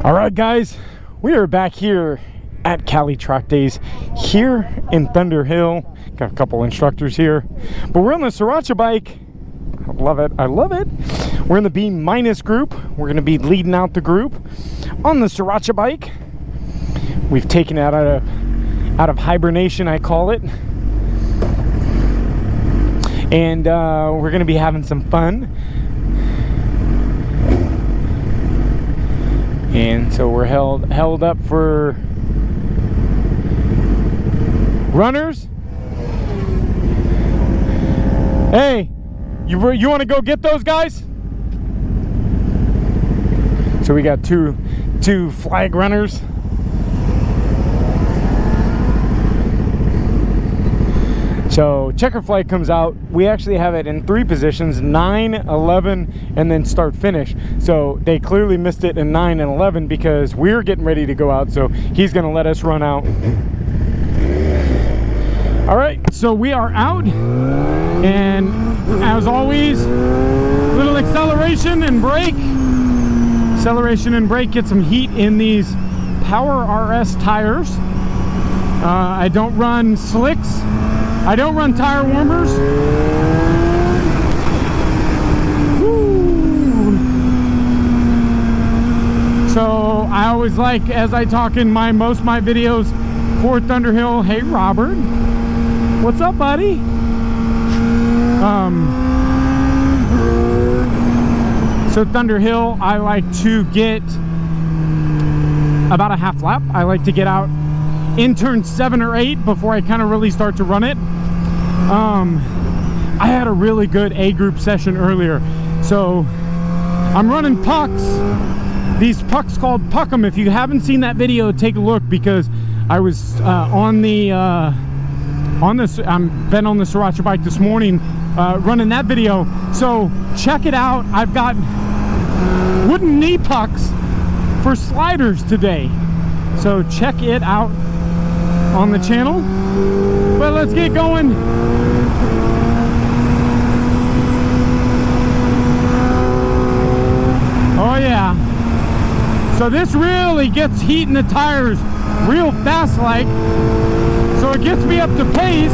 All right, guys, we are back here at Cali Track Days here in Thunderhill. Got a couple instructors here, but we're on the Sriracha bike. I love it. I love it. We're in the B- group. We're going to be leading out the group on the Sriracha bike. We've taken it out of hibernation, I call it. And we're going to be having some fun. And so we're held up for runners. Hey, you want to go get those guys? So we got two flag runners. So checker flag comes out. We actually have it in 3 positions, 9, 11, and then start finish. So they clearly missed it in 9 and 11 because we're getting ready to go out. So he's going to let us run out. All right, so we are out. And as always, little acceleration and brake. Acceleration and brake, get some heat in these Power RS tires. I don't run slicks. I don't run tire warmers. Woo. So I always like, as I talk in most of my videos for Thunderhill, hey Robert, what's up, buddy? So Thunderhill, I like to get about a half lap. I like to get out in turn 7 or 8 before I kind of really start to run it. I had a really good A group session earlier, so I'm running pucks. These pucks called Puck'em. If you haven't seen that video, take a look, because I was I've been on the Sriracha bike this morning running that video, so check it out. I've got wooden knee pucks for sliders today, so check it out on the channel. But let's get going. Oh yeah. So this really gets heat in the tires real fast like. So it gets me up to pace.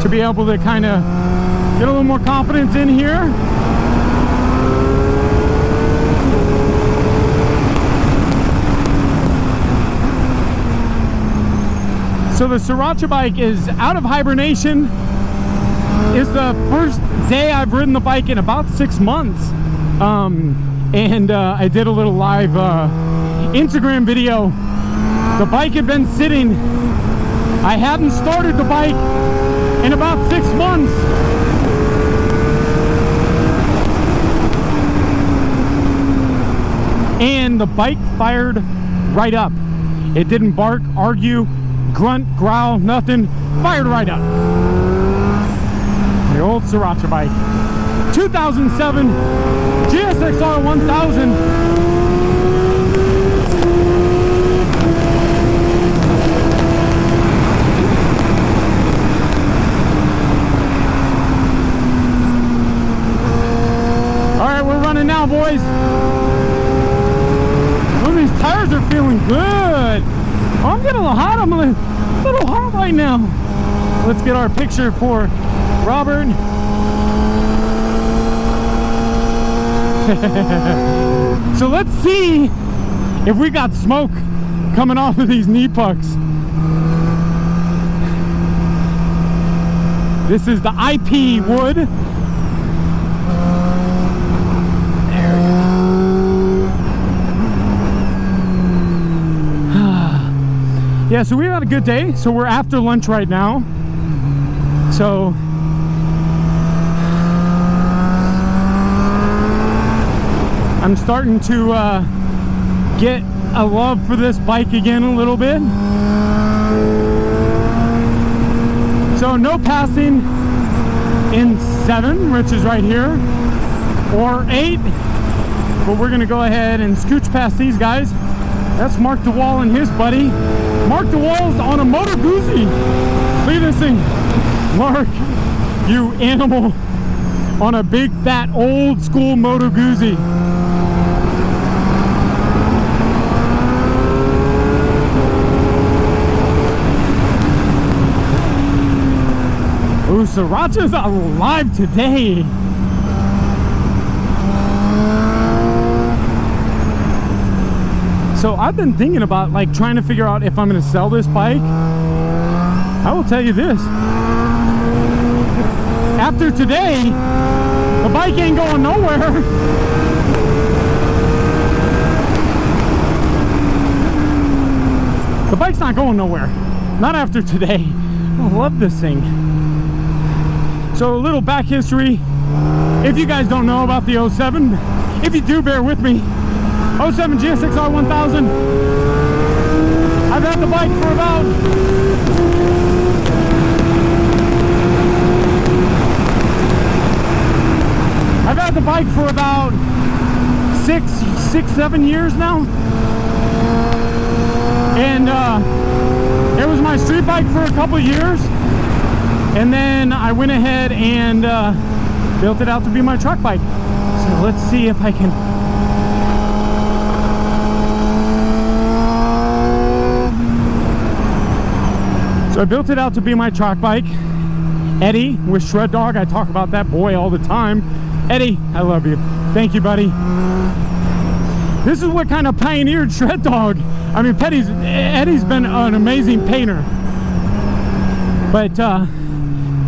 To be able to kind of get a little more confidence in here. So the Sriracha bike is out of hibernation. It's the first day I've ridden the bike in about 6 months. I did a little live Instagram video. The bike had been sitting. I hadn't started the bike in about 6 months. And the bike fired right up. It didn't bark, argue, grunt, growl, nothing. Fired right up. The old Sriracha bike. 2007 GSXR 1000. All right, we're running now, boys. Oh, these tires are feeling good. Oh, I'm getting a little hot. I'm a little hot right now. Let's get our picture for Robert. So let's see if we got smoke coming off of these knee pucks. This is the IP wood. There we go. Yeah, so we had a good day. So we're after lunch right now. So I'm starting to get a love for this bike again a little bit. So no passing in 7, which is right here, or 8, but we're gonna go ahead and scooch past these guys. That's Mark DeWall and his buddy. Mark DeWall's on a Moto Guzzi. Look at this thing. Mark, you animal. on a big fat old school Moto Guzzi. Ooh, Sriracha's alive today. So I've been thinking about like trying to figure out if I'm going to sell this bike. I will tell you this. After today, the bike ain't going nowhere. The bike's not going nowhere. Not after today. I love this thing. So a little back history. If you guys don't know about the 07, if you do, bear with me. 07 GSX-R 1000. I've had the bike for about six, 7 years now. And it was my street bike for a couple years. And then I went ahead and built it out to be my truck bike. So let's see if I can. So I built it out to be my truck bike. Eddie with Shred Dog, I talk about that boy all the time. Eddie, I love you. Thank you, buddy. This is what kind of pioneered Shred Dog. I mean, Eddie's been an amazing painter. But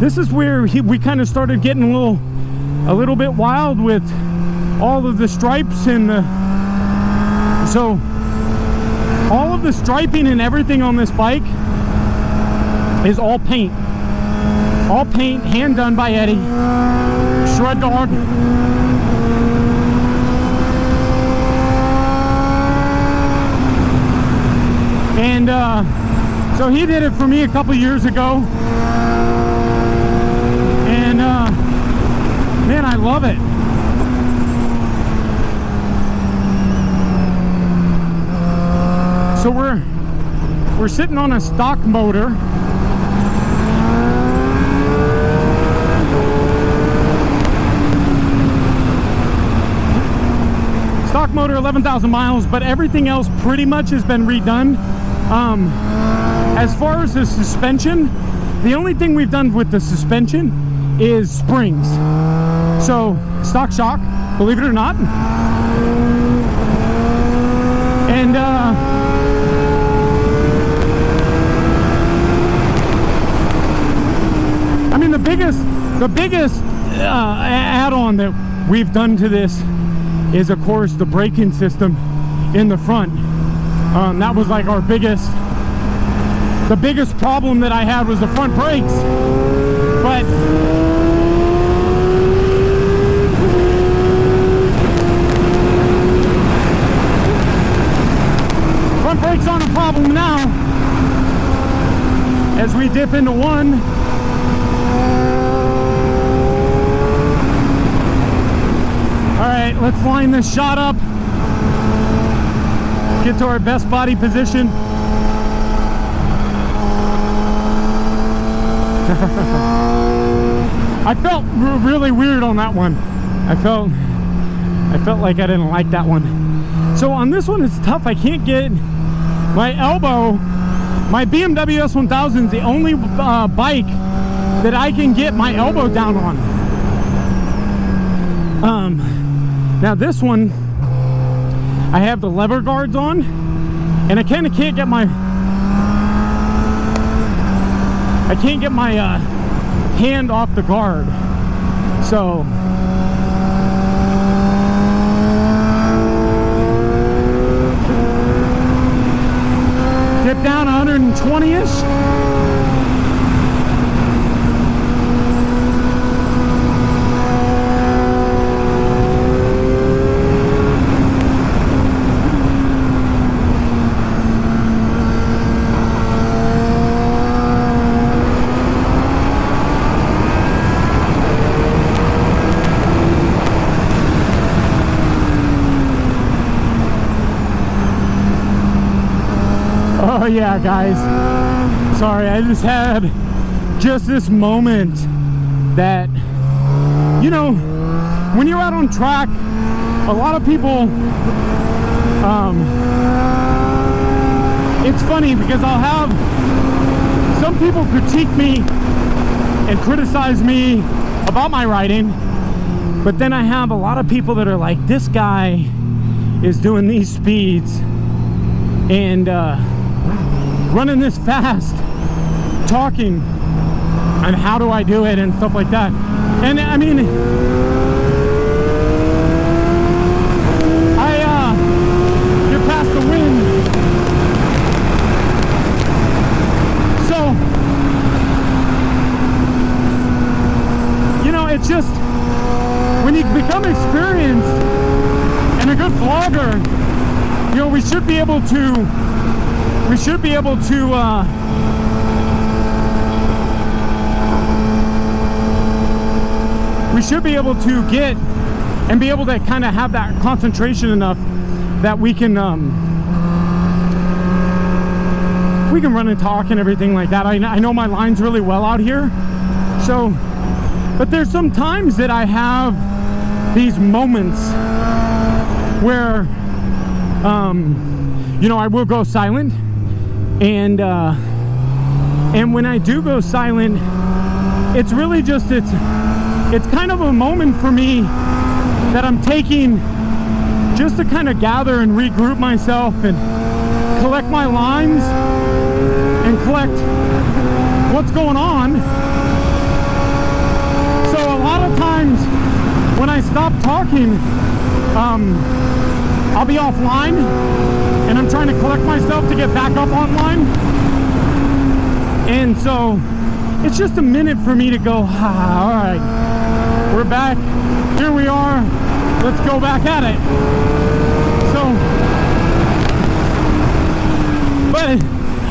this is where we kind of started getting a little bit wild with all of the stripes and so all of the striping and everything on this bike is all paint. All paint, hand done by Eddie. Shred Dog. And so he did it for me a couple years ago. And man, I love it. So we're sitting on a stock motor. Stock motor, 11,000 miles, but everything else pretty much has been redone. As far as the suspension, the only thing we've done with the suspension is springs. So stock shock, believe it or not. And I mean, the biggest add-on that we've done to this is, of course, the braking system in the front. That was like the biggest problem that I had was the front brakes. But front brakes aren't a problem now. As we dip into one. All right, let's line this shot up. Get to our best body position. I felt really weird on that one. I felt like I didn't like that one. So on this one, it's tough. I can't get my elbow. My BMW S1000 is the only bike that I can get my elbow down on. Now this one, I have the lever guards on, and I kind of can't get my hand off the guard. So dip down 120-ish. Oh yeah, guys, sorry, I just had this moment that you know, when you're out on track, a lot of people, it's funny because I'll have some people critique me and criticize me about my riding, but then I have a lot of people that are like, this guy is doing these speeds and running this fast, talking and how do I do it and stuff like that. And I mean, you're past the wind, so you know, it's just when you become experienced and a good vlogger, you know, we should be able to get and be able to kind of have that concentration enough that we can run and talk and everything like that. I know my lines really well out here, so, but there's some times that I have these moments where you know, I will go silent, and when I do go silent, it's really just it's kind of a moment for me that I'm taking just to kind of gather and regroup myself and collect my lines and collect what's going on. So a lot of times when I stop talking, I'll be offline and I'm trying to collect myself to get back up online, and so it's just a minute for me to go, all right, we're back, here we are, let's go back at it. So, but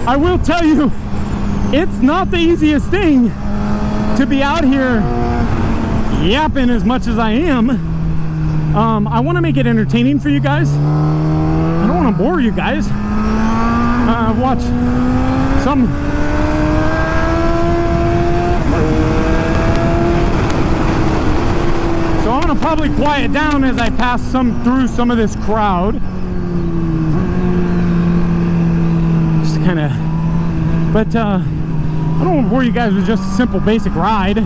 I will tell you, it's not the easiest thing to be out here yapping as much as I am. I want to make it entertaining for you guys. I don't want to bore you guys. I've watched some so I'm going to probably quiet down as I pass through some of this crowd. Just kind of, but I don't want to bore you guys with just a simple basic ride.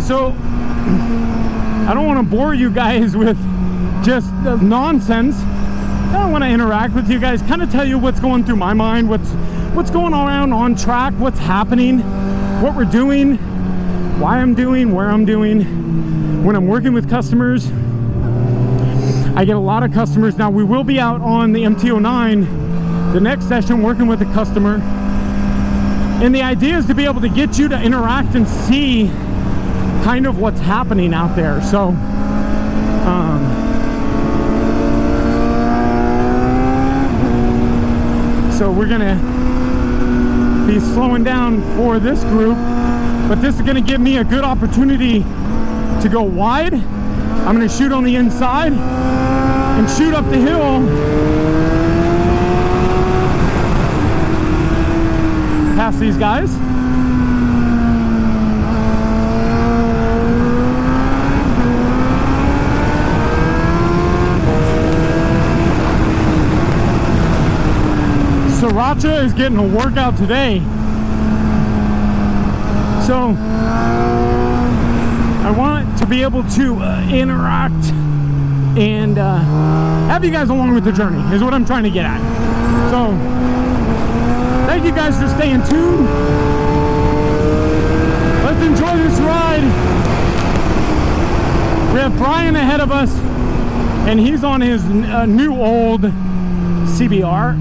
So I don't want to bore you guys with just nonsense. I want to interact with you guys, kind of tell you what's going through my mind, what's going around on track, what's happening, what we're doing, why I'm doing, where I'm doing. When I'm working with customers, I get a lot of customers. Now we will be out on the MT-09 the next session working with a customer, and the idea is to be able to get you to interact and see kind of what's happening out there. So so we're gonna be slowing down for this group, but this is gonna give me a good opportunity to go wide. I'm gonna shoot on the inside and shoot up the hill past these guys. Sriracha is getting a workout today, so I want to be able to interact and have you guys along with the journey is what I'm trying to get at. So thank you guys for staying tuned. Let's enjoy this ride. We have Brian ahead of us, and he's on his new old CBR.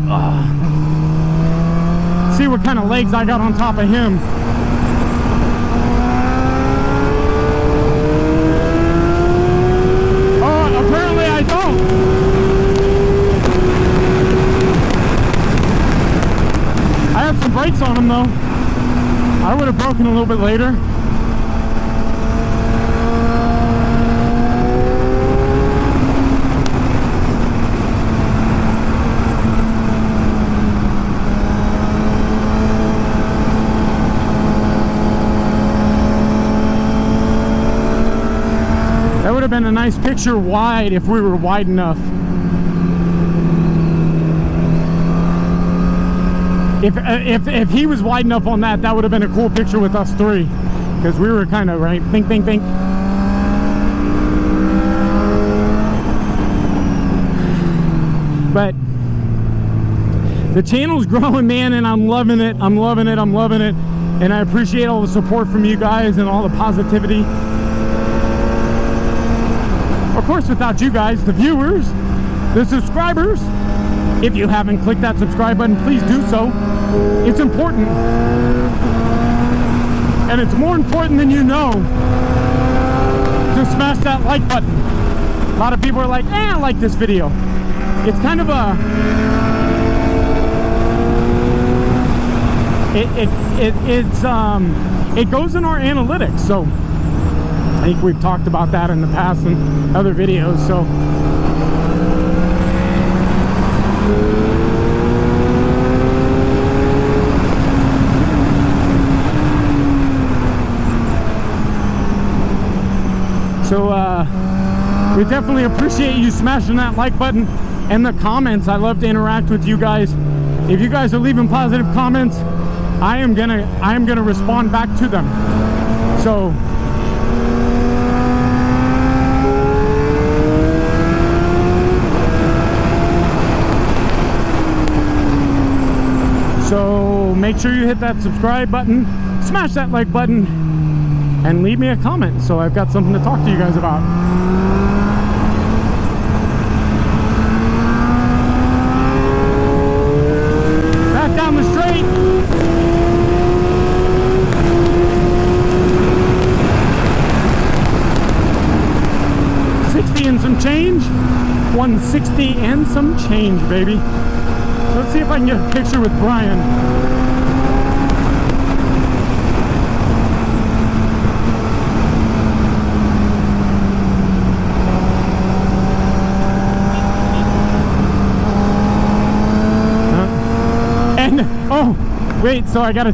see what kind of legs I got on top of him. Oh, apparently I don't. I have some brakes on him though. I would have broken a little bit later. That would have been a nice picture wide if we were wide enough. If he was wide enough on that, that would have been a cool picture with us three, because we were kind of right. Think. But the channel's growing, man, and I'm loving it. I'm loving it. And I appreciate all the support from you guys and all the positivity. Of course, without you guys, the viewers, the subscribers, if you haven't clicked that subscribe button, please do so. It's important. And it's more important than you know to smash that like button. A lot of people are like, I like this video. It's kind of a... It goes in our analytics, so I think we've talked about that in the past in other videos, so we definitely appreciate you smashing that like button and the comments. I love to interact with you guys. If you guys are leaving positive comments, I am gonna respond back to them. So make sure you hit that subscribe button, smash that like button, and leave me a comment so I've got something to talk to you guys about. Back down the straight. 60 and some change. 160 and some change, baby. Let's see if I can get a picture with Brian. Oh, wait, so I gotta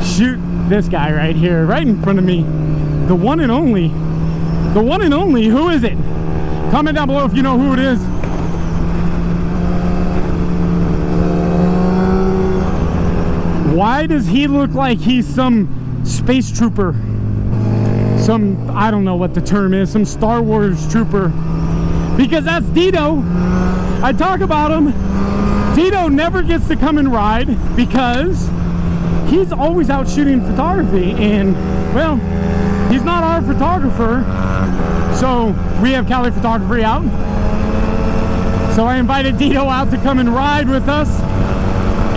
shoot this guy right here, right in front of me. The one and only. The one and only. Who is it? Comment down below if you know who it is. Why does he look like he's some space trooper? Some, I don't know what the term is, some Star Wars trooper. Because that's Dito. I talk about him. Dito never gets to come and ride because he's always out shooting photography, and well, he's not our photographer, so we have Cali Photography out. So I invited Dito out to come and ride with us,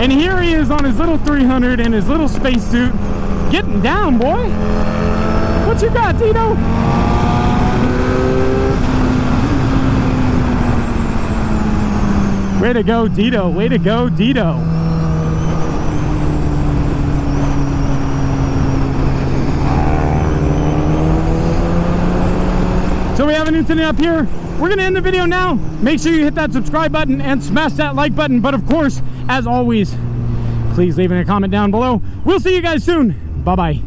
and here he is on his little 300 in his little spacesuit, getting down, boy. What you got, Dito? Way to go, Dito. Way to go, Dito. So we have an incident up here. We're going to end the video now. Make sure you hit that subscribe button and smash that like button. But of course, as always, please leave a comment down below. We'll see you guys soon. Bye-bye.